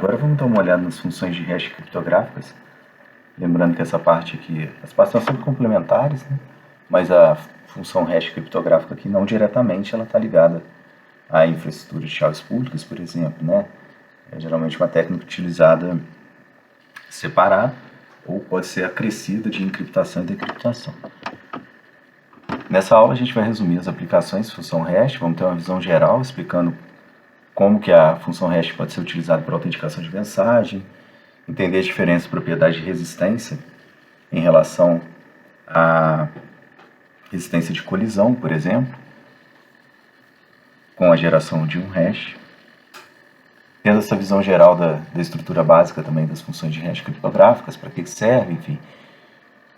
Agora vamos dar uma olhada nas funções de hash criptográficas. Lembrando que essa parte aqui, as partes são sempre complementares, né? Mas a função hash criptográfica aqui não diretamente ela está ligada à infraestrutura de chaves públicas, por exemplo, né? É geralmente uma técnica utilizada separada ou pode ser acrescida de encriptação e decriptação. Nessa aula a gente vai resumir as aplicações da função hash, vamos ter uma visão geral explicando como que a função hash pode ser utilizada para autenticação de mensagem, entender as diferentes propriedades de resistência em relação à resistência de colisão, por exemplo, com a geração de um hash. Tendo essa visão geral da estrutura básica também das funções de hash criptográficas, para que serve, enfim.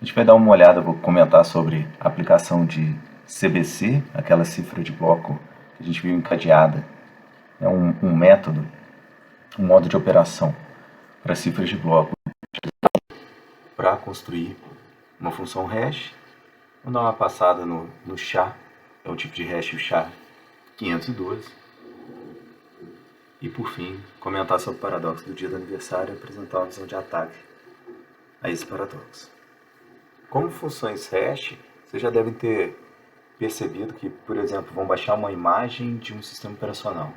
A gente vai dar uma olhada, vou comentar sobre a aplicação de CBC, aquela cifra de bloco que a gente viu encadeada. É um método, um modo de operação para cifras de bloco para construir uma função hash. Vou dar uma passada no SHA, é o tipo de hash, o SHA-512. E por fim, comentar sobre o paradoxo do dia do aniversário e apresentar uma visão de ataque a esse paradoxo. Como funções hash, vocês já devem ter percebido que, por exemplo, vão baixar uma imagem de um sistema operacional.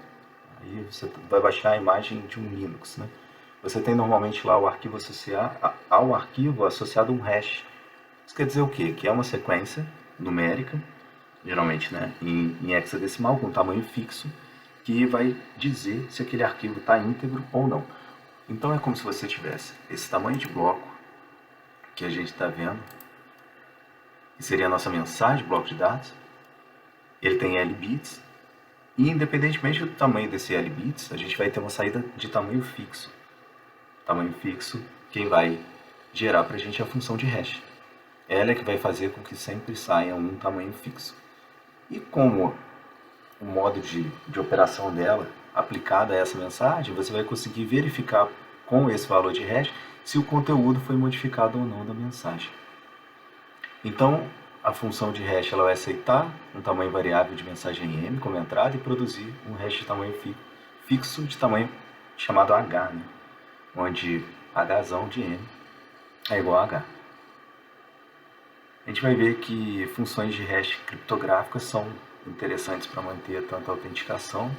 Aí você vai baixar a imagem de um Linux, né? Você tem normalmente lá o arquivo ao arquivo associado um hash. Isso quer dizer o quê? Que é uma sequência numérica, geralmente, né, em hexadecimal, com tamanho fixo, que vai dizer se aquele arquivo está íntegro ou não. Então é como se você tivesse esse tamanho de bloco que a gente está vendo, que seria a nossa mensagem, bloco de dados. Ele tem L bits, e independentemente do tamanho desse L bits, a gente vai ter uma saída de tamanho fixo. Tamanho fixo, quem vai gerar para a gente é a função de hash. Ela é que vai fazer com que sempre saia um tamanho fixo. E como o modo de operação dela aplicado a essa mensagem, você vai conseguir verificar com esse valor de hash se o conteúdo foi modificado ou não da mensagem. Então, a função de hash ela vai aceitar um tamanho variável de mensagem M como entrada e produzir um hash de tamanho fixo de tamanho chamado H, né? Onde Hzão de M é igual a H. A gente vai ver que funções de hash criptográficas são interessantes para manter tanto a autenticação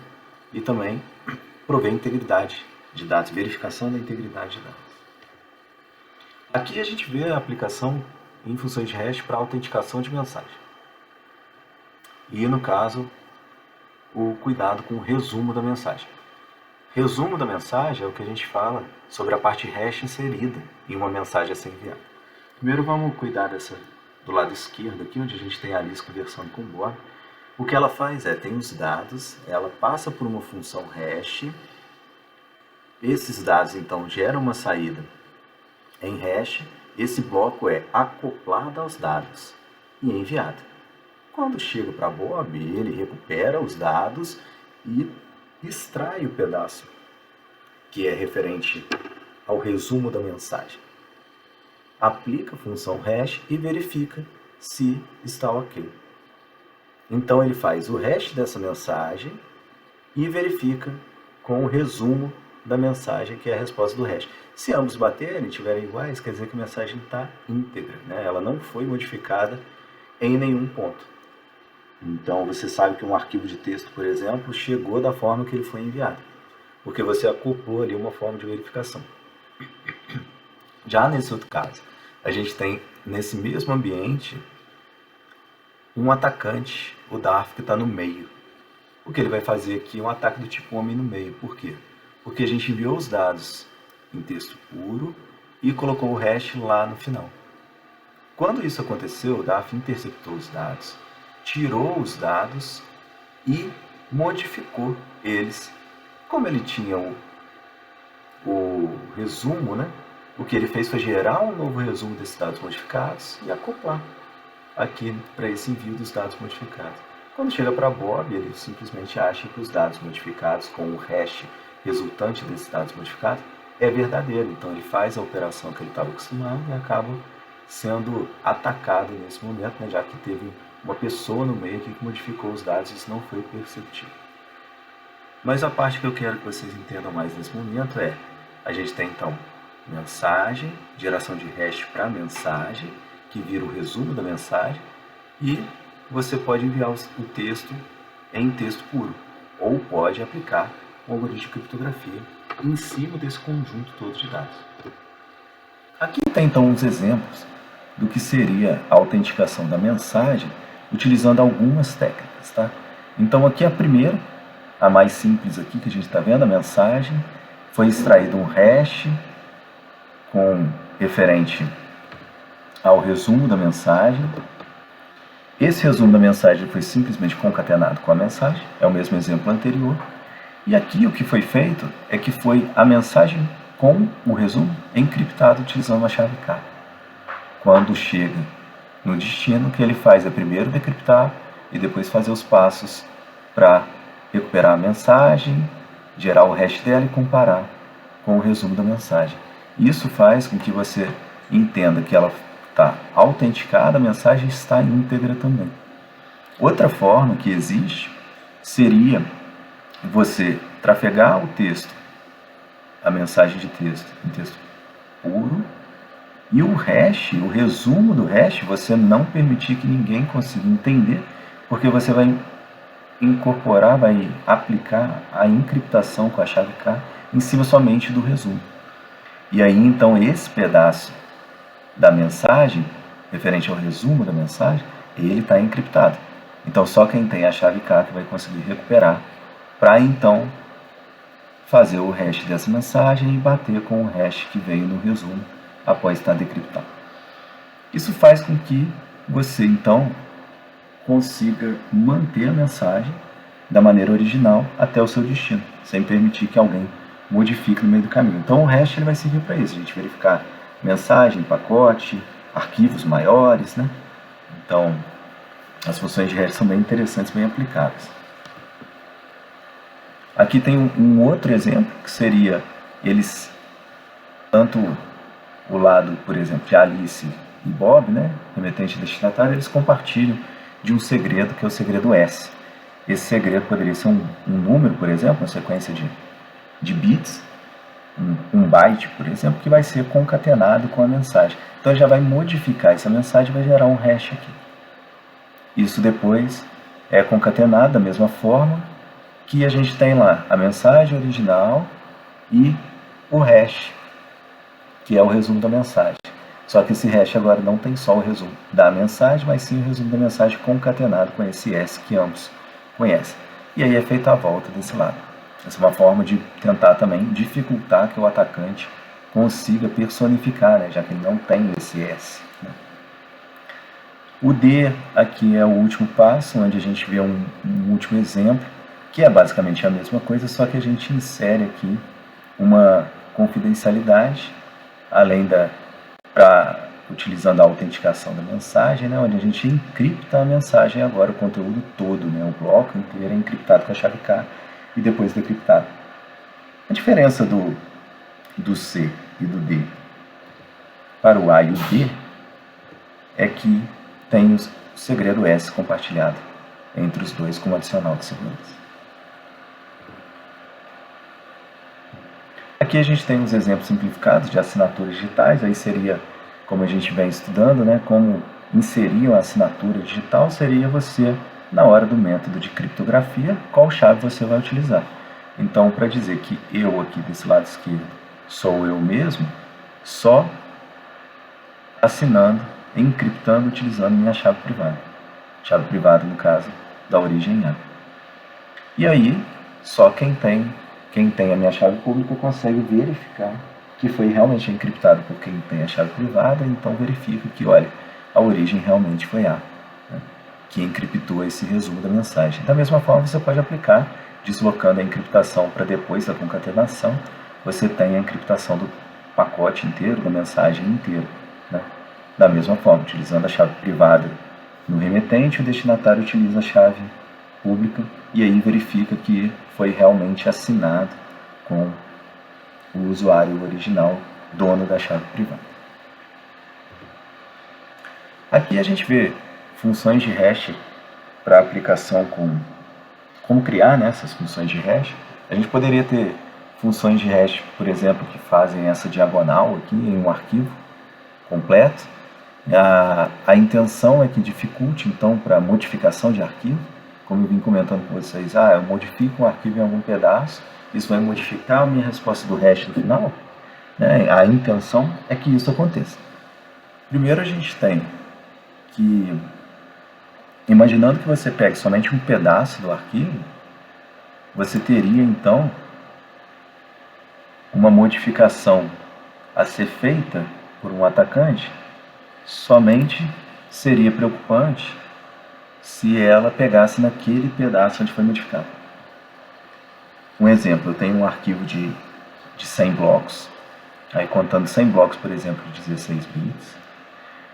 e também prover integridade de dados, verificação da integridade de dados. Aqui a gente vê a aplicação em funções de hash para autenticação de mensagem. E no caso, o cuidado com o resumo da mensagem. Resumo da mensagem é o que a gente fala sobre a parte hash inserida em uma mensagem a ser enviada. Primeiro vamos cuidar do lado esquerdo aqui, onde a gente tem a Alice conversando com o Bob. O que ela faz tem os dados, ela passa por uma função hash. Esses dados então geram uma saída em hash. Esse bloco é acoplado aos dados e enviado. Quando chega para Bob, ele recupera os dados e extrai o pedaço que é referente ao resumo da mensagem. Aplica a função hash e verifica se está ok. Então ele faz o hash dessa mensagem e verifica com o resumo da mensagem, que é a resposta do hash. Se ambos baterem e estiverem iguais, quer dizer que a mensagem está íntegra, né? Ela não foi modificada em nenhum ponto. Então você sabe que um arquivo de texto, por exemplo, chegou da forma que ele foi enviado, porque você acoplou ali uma forma de verificação. Já nesse outro caso, a gente tem nesse mesmo ambiente um atacante, o Darth, que está no meio. O que ele vai fazer aqui é um ataque do tipo homem no meio. Por quê? Porque a gente enviou os dados em texto puro e colocou o hash lá no final. Quando isso aconteceu, o Darth interceptou os dados, tirou os dados e modificou eles. Como ele tinha o resumo, né? O que ele fez foi gerar um novo resumo desses dados modificados e acoplar aqui para esse envio dos dados modificados. Quando chega para Bob, ele simplesmente acha que os dados modificados com o hash resultante desses dados modificados é verdadeiro. Então ele faz a operação que ele estava acostumado e acaba sendo atacado nesse momento, né, já que teve uma pessoa no meio aqui que modificou os dados e isso não foi perceptível. Mas a parte que eu quero que vocês entendam mais nesse momento é a gente tem então mensagem, geração de hash para mensagem, que vira o resumo da mensagem, e você pode enviar o texto em texto puro, ou pode aplicar um algoritmo de criptografia em cima desse conjunto todo de dados. Aqui tem então uns exemplos do que seria a autenticação da mensagem utilizando algumas técnicas, tá? Então aqui a primeira, a mais simples aqui que a gente está vendo, a mensagem, foi extraído um hash referente ao resumo da mensagem. Esse resumo da mensagem foi simplesmente concatenado com a mensagem, é o mesmo exemplo anterior. E aqui o que foi feito é que foi a mensagem com o resumo encriptado utilizando a chave K. Quando chega no destino, o que ele faz é primeiro decriptar e depois fazer os passos para recuperar a mensagem, gerar o hash dela e comparar com o resumo da mensagem. Isso faz com que você entenda que ela está autenticada, a mensagem está íntegra também. Outra forma que existe seria você trafegar o texto, a mensagem de texto, em texto puro, e o hash, o resumo do hash, você não permitir que ninguém consiga entender, porque você vai incorporar, vai aplicar a encriptação com a chave K em cima somente do resumo. E aí então esse pedaço da mensagem, referente ao resumo da mensagem, ele está encriptado. Então só quem tem a chave K que vai conseguir recuperar para então fazer o hash dessa mensagem e bater com o hash que veio no resumo após estar decriptado. Isso faz com que você então consiga manter a mensagem da maneira original até o seu destino, sem permitir que alguém modifique no meio do caminho. Então o hash ele vai servir para isso, a gente verificar mensagem, pacote, arquivos maiores, né? Então as funções de hash são bem interessantes, bem aplicáveis. Aqui tem um outro exemplo, que seria eles, tanto o lado, por exemplo, de Alice e Bob, né, remetente e destinatário, eles compartilham de um segredo, que é o segredo S. Esse segredo poderia ser um número, por exemplo, uma sequência de bits, um byte, por exemplo, que vai ser concatenado com a mensagem. Então já vai modificar essa mensagem e vai gerar um hash aqui. Isso depois é concatenado da mesma forma que a gente tem lá a mensagem original e o hash, que é o resumo da mensagem. Só que esse hash agora não tem só o resumo da mensagem, mas sim o resumo da mensagem concatenado com esse S que ambos conhecem. E aí é feita a volta desse lado. Essa é uma forma de tentar também dificultar que o atacante consiga personificar, né, já que ele não tem esse S. Né. O D aqui é o último passo, onde a gente vê um último exemplo, que é basicamente a mesma coisa, só que a gente insere aqui uma confidencialidade, além utilizando a autenticação da mensagem, né, onde a gente encripta a mensagem agora, o conteúdo todo, né, o bloco inteiro é encriptado com a chave K e depois decriptado. A diferença do C e do D para o A e o D é que tem o segredo S compartilhado entre os dois como adicional de segurança. Aqui a gente tem uns exemplos simplificados de assinaturas digitais, aí seria, como a gente vem estudando, né, como inserir uma assinatura digital, seria você, na hora do método de criptografia, qual chave você vai utilizar. Então, para dizer que eu aqui desse lado esquerdo sou eu mesmo, só assinando, encriptando, utilizando minha chave privada. Chave privada, no caso, da origem A. E aí, só quem tem a minha chave pública consegue verificar que foi realmente encriptado por quem tem a chave privada, então verifica que, olha, a origem realmente foi A, né, que encriptou esse resumo da mensagem. Da mesma forma, você pode aplicar, deslocando a encriptação para depois da concatenação, você tem a encriptação do pacote inteiro, da mensagem inteira. Né? Da mesma forma, utilizando a chave privada no remetente, o destinatário utiliza a chave pública e aí verifica que foi realmente assinado com o usuário original, dono da chave privada. Aqui a gente vê funções de hash para aplicação como criar, né, essas funções de hash. A gente poderia ter funções de hash, por exemplo, que fazem essa diagonal aqui em um arquivo completo. A intenção é que dificulte, então, para modificação de arquivo. Como eu vim comentando com vocês, eu modifico um arquivo em algum pedaço, isso vai modificar a minha resposta do hash no final, né? A intenção é que isso aconteça. Primeiro a gente tem que, imaginando que você pegue somente um pedaço do arquivo, você teria então uma modificação a ser feita por um atacante, somente seria preocupante se ela pegasse naquele pedaço onde foi modificado. Um exemplo, eu tenho um arquivo de 100 blocos, aí contando 100 blocos, por exemplo, de 16 bits,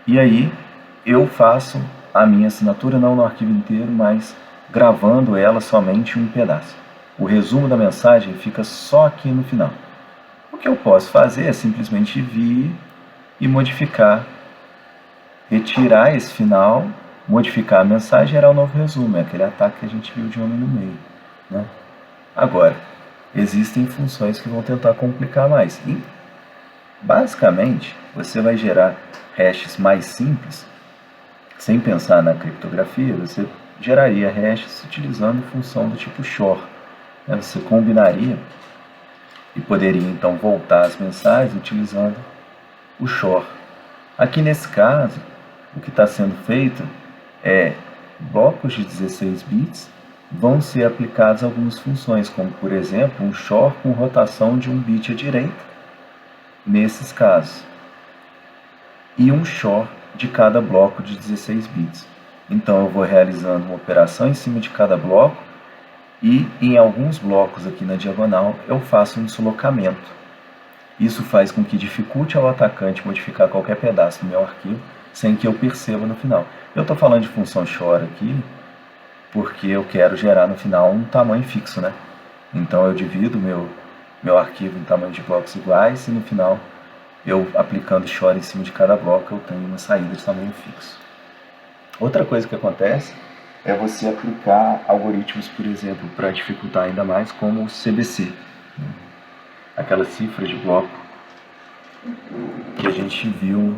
e aí eu faço a minha assinatura não no arquivo inteiro, mas gravando ela somente um pedaço. O resumo da mensagem fica só aqui no final. O que eu posso fazer é simplesmente vir e modificar, retirar esse final, modificar a mensagem e gerar um novo resumo. É aquele ataque que a gente viu de homem no meio, né? Agora, existem funções que vão tentar complicar mais. E, basicamente, você vai gerar hashes mais simples, sem pensar na criptografia, você geraria hashes utilizando função do tipo XOR. Você combinaria e poderia então voltar as mensagens utilizando o XOR. Aqui nesse caso, o que está sendo feito é blocos de 16 bits vão ser aplicados algumas funções, como por exemplo um XOR com rotação de um bit à direita, nesses casos, e um XOR de cada bloco de 16 bits. Então eu vou realizando uma operação em cima de cada bloco e em alguns blocos aqui na diagonal eu faço um deslocamento. Isso faz com que dificulte ao atacante modificar qualquer pedaço do meu arquivo sem que eu perceba no final. Eu estou falando de função XOR aqui porque eu quero gerar no final um tamanho fixo, né? Então eu divido meu arquivo em tamanho de blocos iguais e no final, eu aplicando XOR em cima de cada bloco, eu tenho uma saída de tamanho fixo. Outra coisa que acontece é você aplicar algoritmos, por exemplo, para dificultar ainda mais, como o CBC, aquela cifra de bloco que a gente viu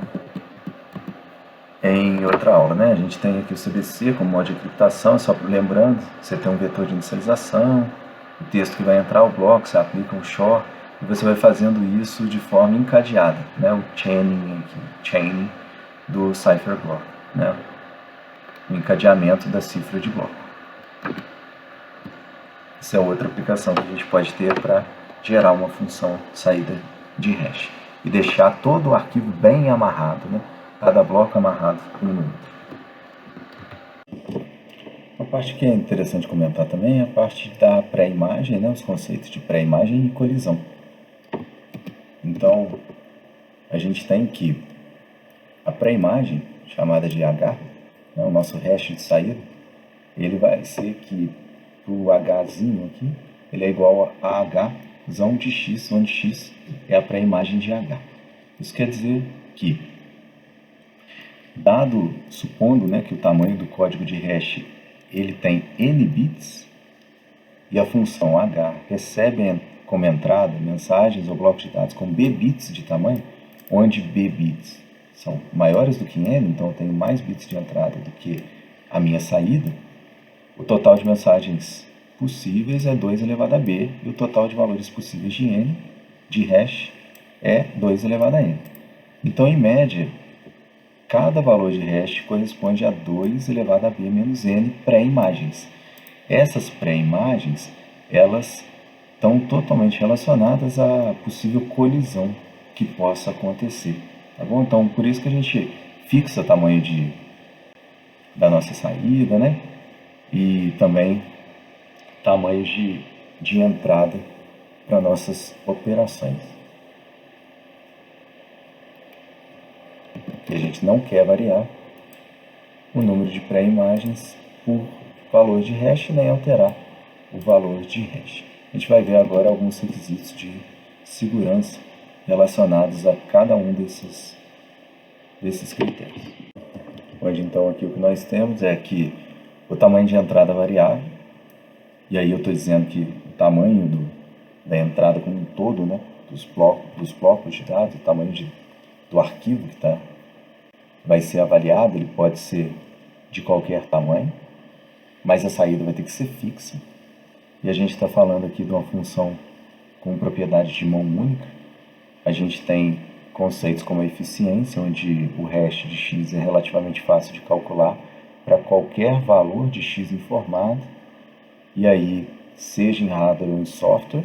em outra aula, né? A gente tem aqui o CBC como modo de encriptação, só lembrando, você tem um vetor de inicialização, o texto que vai entrar ao bloco, você aplica um XOR, e você vai fazendo isso de forma encadeada, né? O chaining aqui, chaining do cipher block, né? O encadeamento da cifra de bloco. Essa é outra aplicação que a gente pode ter para gerar uma função saída de hash e deixar todo o arquivo bem amarrado, né? Cada bloco amarrado um no outro. Uma parte que é interessante comentar também é a parte da pré-imagem, né? Os conceitos de pré-imagem e colisão. Então, a gente tem que a pré-imagem, chamada de H, né? O nosso hash de saída, ele vai ser que o Hzinho aqui, ele é igual a Hzão de X, onde X é a pré-imagem de H. Isso quer dizer que, supondo, né, que o tamanho do código de hash ele tem n bits e a função H recebe como entrada mensagens ou blocos de dados com b bits de tamanho, onde b bits são maiores do que n, então eu tenho mais bits de entrada do que a minha saída, o total de mensagens possíveis é 2 elevado a b, e o total de valores possíveis de n, de hash, é 2 elevado a n. Então, em média, cada valor de hash corresponde a 2 elevado a b menos n pré-imagens. Essas pré-imagens, elas estão totalmente relacionadas à possível colisão que possa acontecer. Tá bom? Então, por isso que a gente fixa o tamanho da nossa saída, né? E também tamanhos de entrada para nossas operações. E a gente não quer variar o número de pré-imagens por valor de hash, nem alterar o valor de hash. A gente vai ver agora alguns requisitos de segurança relacionados a cada um desses critérios. Onde então aqui o que nós temos é que o tamanho de entrada variável, e aí eu estou dizendo que o tamanho da entrada como um todo, né, dos blocos de dados, o tamanho do arquivo que vai ser avaliado, ele pode ser de qualquer tamanho, mas a saída vai ter que ser fixa. E a gente está falando aqui de uma função com propriedade de mão única. A gente tem conceitos como a eficiência, onde o hash de x é relativamente fácil de calcular para qualquer valor de x informado, e aí, seja em hardware ou em software.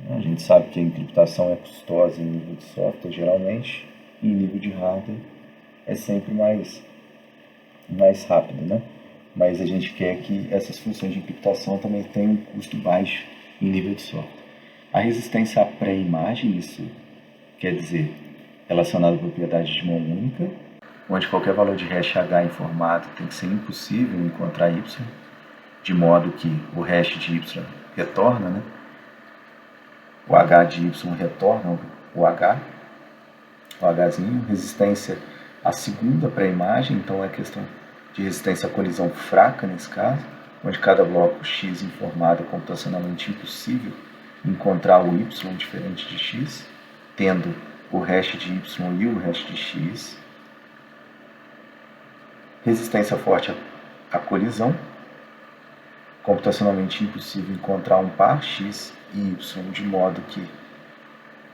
A gente sabe que a encriptação é custosa em nível de software, geralmente, e em nível de hardware é sempre mais rápido, né? Mas a gente quer que essas funções de encriptação também tenham um custo baixo em nível de software. A resistência à pré-imagem, isso quer dizer relacionado à propriedade de mão única, onde qualquer valor de hash H informado tem que ser impossível encontrar Y, de modo que o hash de Y retorna, né? O H de Y retorna o H, o Hzinho. Resistência à segunda pré-imagem, então é questão de resistência à colisão fraca nesse caso, onde cada bloco X informado é computacionalmente impossível encontrar o Y diferente de X, tendo o hash de Y e o hash de X. Resistência forte à colisão, computacionalmente impossível encontrar um par X e Y de modo que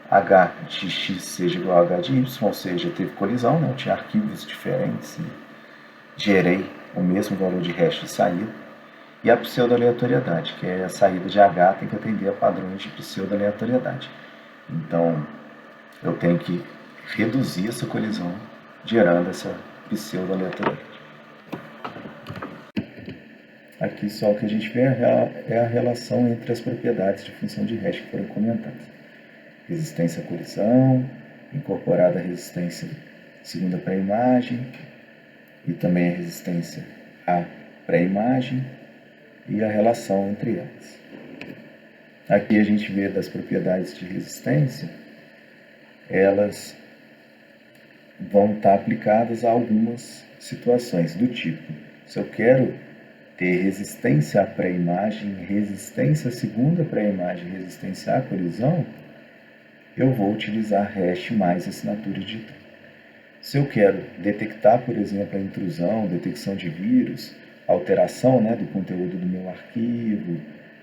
H de X seja igual a H de Y, ou seja, teve colisão, né? Eu tinha arquivos diferentes e gerei o mesmo valor de hash de saída. E a pseudo-aleatoriedade, que é a saída de H tem que atender a padrões de pseudo-aleatoriedade. Então, eu tenho que reduzir essa colisão, gerando essa pseudo-aleatoriedade. Aqui só o que a gente vê é a relação entre as propriedades de função de hash que foram comentadas. Resistência à colisão, incorporada a resistência segunda pré-imagem, e também a resistência à pré-imagem e a relação entre elas. Aqui a gente vê das propriedades de resistência, elas vão estar aplicadas a algumas situações do tipo, se eu quero ter resistência à pré-imagem, resistência à segunda pré-imagem, resistência à colisão, eu vou utilizar hash mais assinatura digital. Se eu quero detectar, por exemplo, a intrusão, detecção de vírus, alteração, né, do conteúdo do meu arquivo,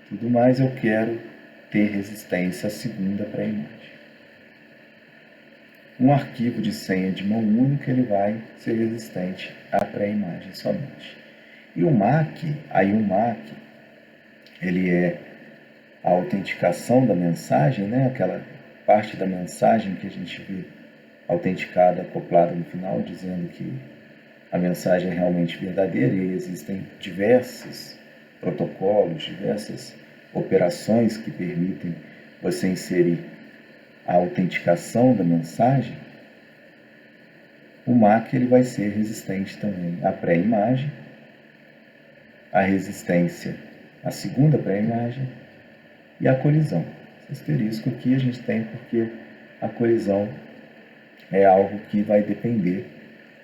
tudo mais, eu quero ter resistência à segunda pré-imagem. Um arquivo de senha de mão única, ele vai ser resistente à pré-imagem somente. E o MAC, ele é a autenticação da mensagem, né? Aquela parte da mensagem que a gente vê autenticada, acoplada no final, dizendo que a mensagem é realmente verdadeira, e existem diversos protocolos, diversas operações que permitem você inserir a autenticação da mensagem. O MAC ele vai ser resistente também à pré-imagem, a resistência à segunda pré-imagem e à colisão. Esse asterisco aqui a gente tem porque a colisão é algo que vai depender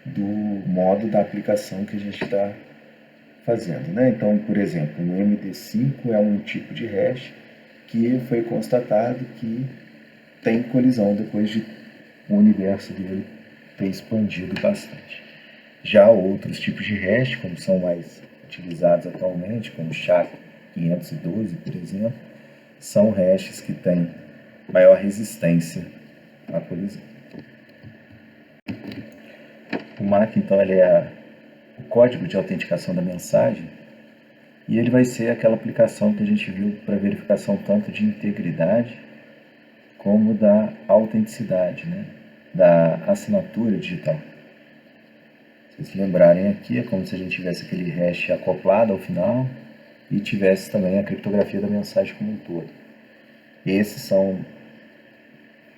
do modo da aplicação que a gente está fazendo, né? Então, por exemplo, um MD5 é um tipo de hash que foi constatado que tem colisão depois de o universo dele ter expandido bastante. Já outros tipos de hash, como são mais utilizados atualmente, como o SHA-512, por exemplo, são hashes que têm maior resistência à colisão. O MAC, então, ele é o código de autenticação da mensagem, e ele vai ser aquela aplicação que a gente viu para verificação tanto de integridade como da autenticidade, né? Da assinatura digital. Se vocês se lembrarem aqui, é como se a gente tivesse aquele hash acoplado ao final e tivesse também a criptografia da mensagem como um todo. Esses são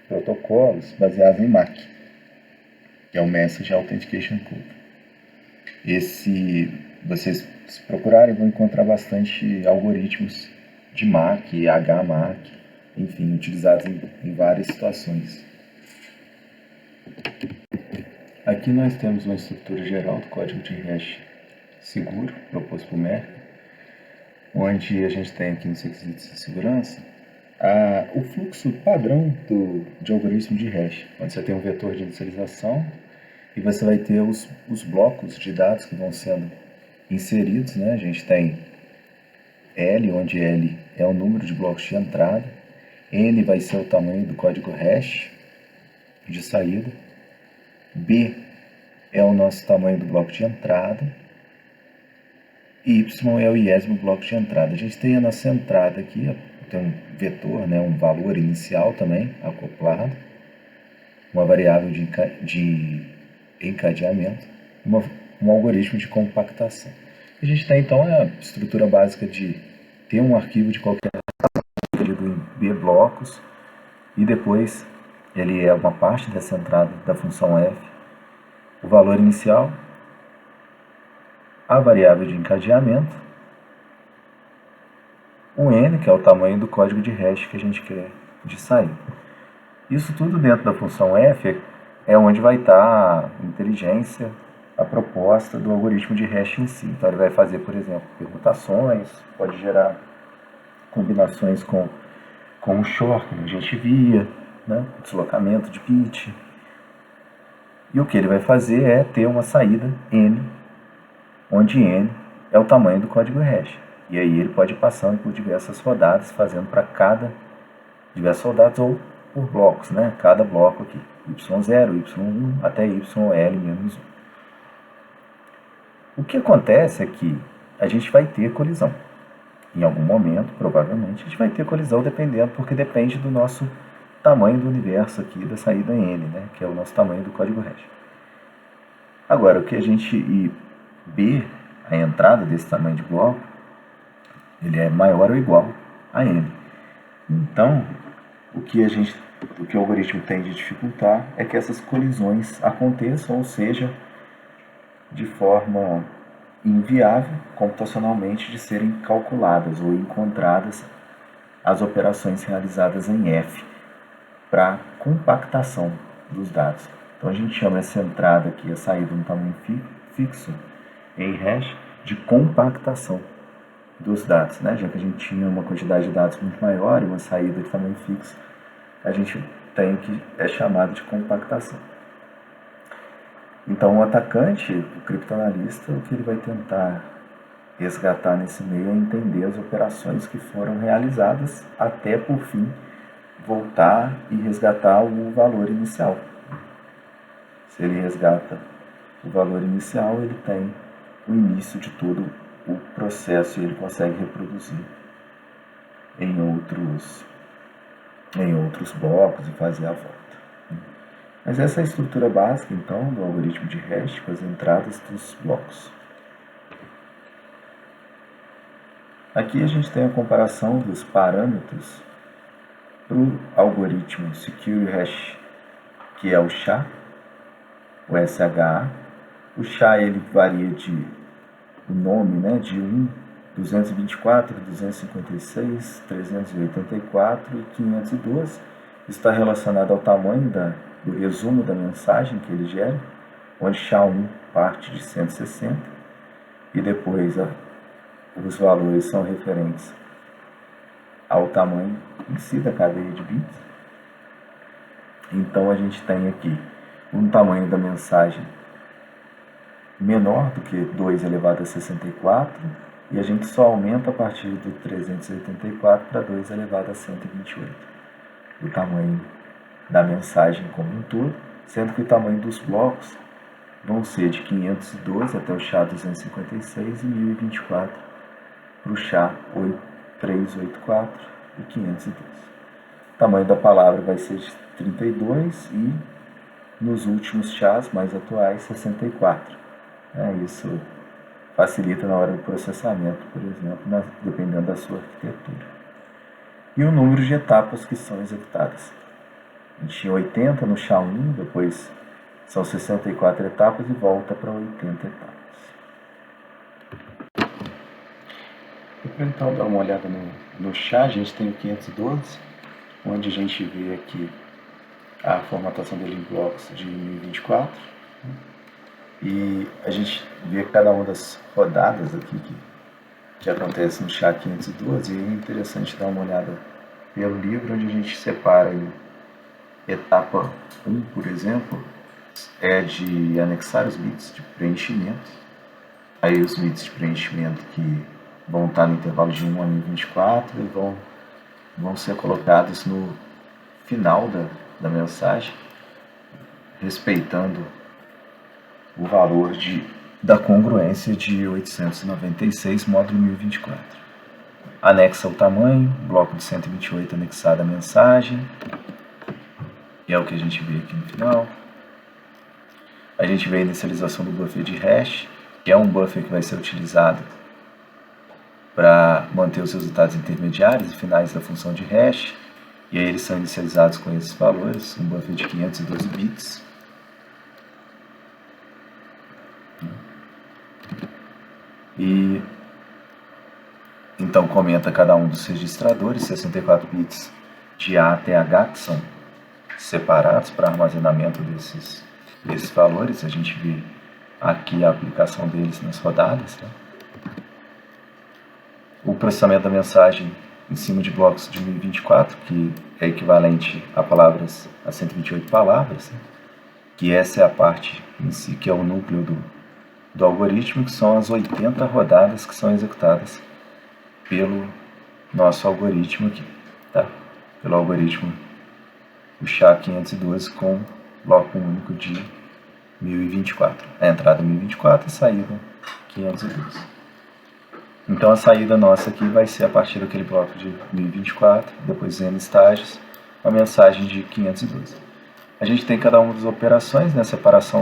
protocolos baseados em MAC, que é o Message Authentication Code. Vocês se procurarem vão encontrar bastante algoritmos de MAC, HMAC, enfim, utilizados em várias situações. Aqui nós temos uma estrutura geral do código de hash seguro, proposto por Merkle, onde a gente tem aqui nos requisitos de segurança O fluxo padrão de algoritmo de hash, onde você tem um vetor de inicialização e você vai ter os blocos de dados que vão sendo inseridos, né? A gente tem L, onde L é o número de blocos de entrada, N vai ser o tamanho do código hash de saída, B é o nosso tamanho do bloco de entrada, e Y é o iésimo bloco de entrada. A gente tem a nossa entrada aqui, tem um vetor, né, um valor inicial também acoplado, uma variável de encadeamento, um algoritmo de compactação. A gente tem então a estrutura básica de ter um arquivo de qualquer dividido em B blocos, e depois ele é uma parte dessa entrada da função f, o valor inicial, a variável de encadeamento, o n, que é o tamanho do código de hash que a gente quer de saída. Isso tudo dentro da função f é onde vai estar a inteligência, a proposta do algoritmo de hash em si. Então ele vai fazer, por exemplo, permutações, pode gerar combinações com o short, que a gente via, né? Deslocamento de bit. E o que ele vai fazer é ter uma saída n, onde n é o tamanho do código hash. E aí ele pode ir passando por diversas rodadas, fazendo para cada diversas rodadas ou por blocos, né? Cada bloco aqui, y0, y1 até yl-1. O que acontece é que a gente vai ter colisão. Em algum momento, provavelmente, a gente vai ter colisão dependendo, porque depende do nosso tamanho do universo aqui, da saída n, né? Que é o nosso tamanho do código hash. Agora, o que a gente... B, a entrada desse tamanho de bloco, ele é maior ou igual a n. Então, o que o algoritmo tem de dificultar é que essas colisões aconteçam, ou seja, de forma inviável computacionalmente de serem calculadas ou encontradas as operações realizadas em F para compactação dos dados. Então a gente chama essa entrada aqui, a saída no tamanho fixo em hash, de compactação dos dados, né? Já que a gente tinha uma quantidade de dados muito maior e uma saída de tamanho fixo, a gente tem o que é chamado de compactação. Então o atacante, o criptoanalista, o que ele vai tentar resgatar nesse meio é entender as operações que foram realizadas até, por fim, voltar e resgatar o valor inicial. Se ele resgata o valor inicial, ele tem o início de todo o processo e ele consegue reproduzir em outros blocos e fazer a volta. Mas essa é a estrutura básica, então, do algoritmo de hash com as entradas dos blocos. Aqui a gente tem a comparação dos parâmetros para o algoritmo Secure Hash, que é o SHA, o SHA. O SHA ele varia o nome, né, de 1, 224, 256, 384 e 512. Isso está relacionado ao tamanho do resumo da mensagem que ele gera, onde SHA-1 parte de 160 e depois os valores são referentes ao tamanho em si da cadeia de bits. Então a gente tem aqui um tamanho da mensagem menor do que 2 elevado a 64 e a gente só aumenta a partir do 384 para 2 elevado a 128, o tamanho da mensagem como um todo, sendo que o tamanho dos blocos vão ser de 512 até o SHA-256 e 1024 para o SHA-384 e 512. O tamanho da palavra vai ser de 32 e nos últimos SHAs mais atuais 64. Isso facilita na hora do processamento, por exemplo, dependendo da sua arquitetura. E o número de etapas que são executadas. A gente tinha 80 no SHA-1, depois são 64 etapas e volta para 80 etapas. E para então dar uma olhada no SHA, a gente tem o 512, onde a gente vê aqui a formatação dele em blocos de 1024. E a gente vê cada uma das rodadas aqui que acontece no SHA-512 e é interessante dar uma olhada pelo livro, onde a gente separa aí, etapa 1, por exemplo, é de anexar os bits de preenchimento. Aí os bits de preenchimento que vão estar no intervalo de 1 a 1024 e vão ser colocados no final da mensagem, respeitando o valor da congruência de 896, módulo 1024. Anexa o tamanho, bloco de 128 anexada a mensagem, e é o que a gente vê aqui no final. A gente vê a inicialização do buffer de hash, que é um buffer que vai ser utilizado para manter os resultados intermediários e finais da função de hash, e aí eles são inicializados com esses valores, um buffer de 512 bits. E então comenta cada um dos registradores, 64 bits de A até H, que são separados para armazenamento desses valores. A gente vê aqui a aplicação deles nas rodadas, né? O processamento da mensagem em cima de blocos de 1024, que é equivalente a 128 palavras, né? Que essa é a parte em si, que é o núcleo do algoritmo, que são as 80 rodadas que são executadas pelo nosso algoritmo aqui, tá? Pelo algoritmo, o SHA-512 com bloco único de 1024. A entrada 1024 e a saída 512. Então a saída nossa aqui vai ser a partir daquele bloco de 1024, depois N estágios, a mensagem de 512. A gente tem cada uma das operações, né, separação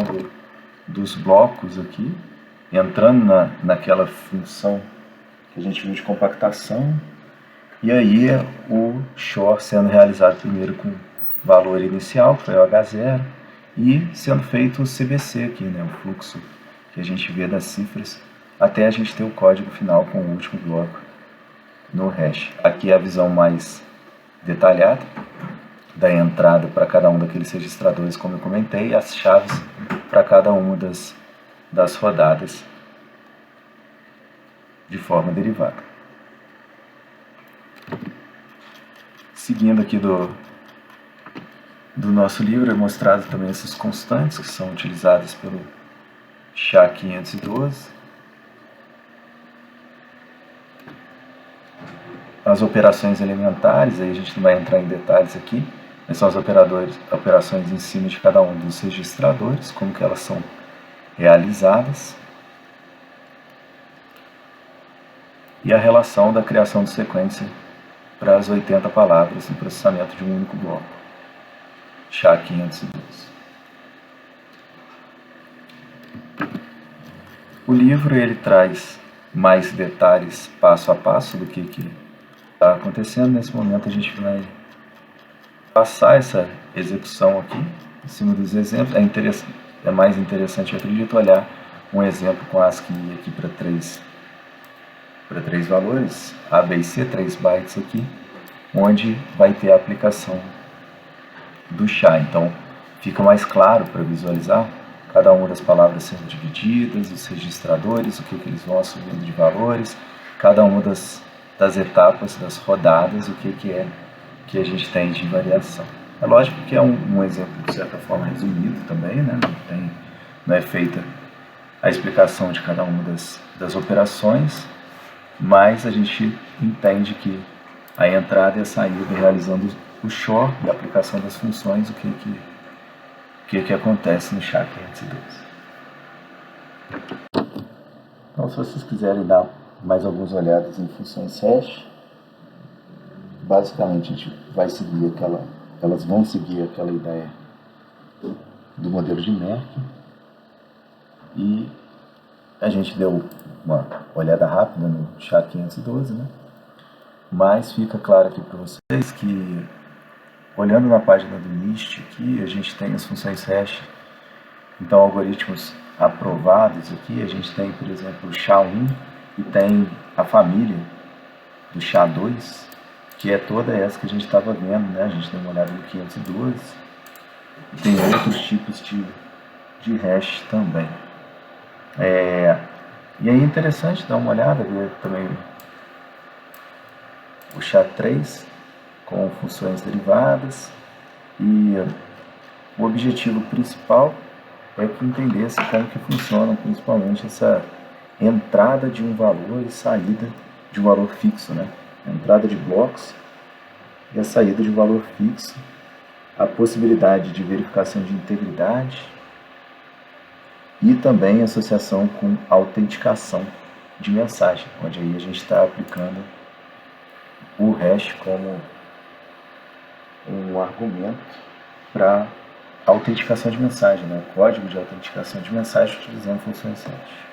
dos blocos aqui, entrando naquela função que a gente viu de compactação, e aí o XOR sendo realizado primeiro com valor inicial, que foi o H0, e sendo feito o CBC aqui, né, o fluxo que a gente vê das cifras, até a gente ter o código final com o último bloco no hash. Aqui é a visão mais detalhada da entrada para cada um daqueles registradores, como eu comentei, e as chaves para cada uma das rodadas de forma derivada. Seguindo aqui do nosso livro, é mostrado também essas constantes que são utilizadas pelo SHA-512. As operações elementares, aí a gente não vai entrar em detalhes aqui, mas são as operações em cima de cada um dos registradores, como que elas são realizadas. E a relação da criação de sequência para as 80 palavras no processamento de um único bloco, SHA-512. O livro ele traz mais detalhes passo a passo do que está acontecendo. Nesse momento a gente vai passar essa execução aqui em cima dos exemplos. É mais interessante, eu acredito, olhar um exemplo com ASCII aqui para três valores, A, B e C, 3 bytes aqui, onde vai ter a aplicação do SHA. Então fica mais claro para visualizar cada uma das palavras sendo divididas, os registradores, o que eles vão assumindo de valores, cada uma das etapas, das rodadas, o que é que a gente tem de variação. É lógico que é um exemplo, de certa forma, resumido também, né? Não é feita a explicação de cada uma das operações, mas a gente entende que a entrada e a saída, realizando o XOR e a aplicação das funções, o que acontece no SHA-512. Então, se vocês quiserem dar mais algumas olhadas em funções hash, basicamente a gente vai seguir elas vão seguir aquela ideia do modelo de Merck, e a gente deu uma olhada rápida no SHA-512, né? Mas fica claro aqui para vocês que, olhando na página do NIST aqui, a gente tem as funções hash, então algoritmos aprovados aqui, a gente tem, por exemplo, o SHA-1 e tem a família do SHA-2, que é toda essa que a gente estava vendo, né? A gente tem uma olhada no 512, e tem outros tipos de hash também. E aí é interessante dar uma olhada, ver também o SHA-3 com funções derivadas, e o objetivo principal é que entendesse como que funciona principalmente essa entrada de um valor e saída de um valor fixo, né? A entrada de blocos e a saída de um valor fixo, a possibilidade de verificação de integridade e também associação com autenticação de mensagem, onde aí a gente está aplicando o hash como um argumento para autenticação de mensagem, né? O código de autenticação de mensagem utilizando funções hash.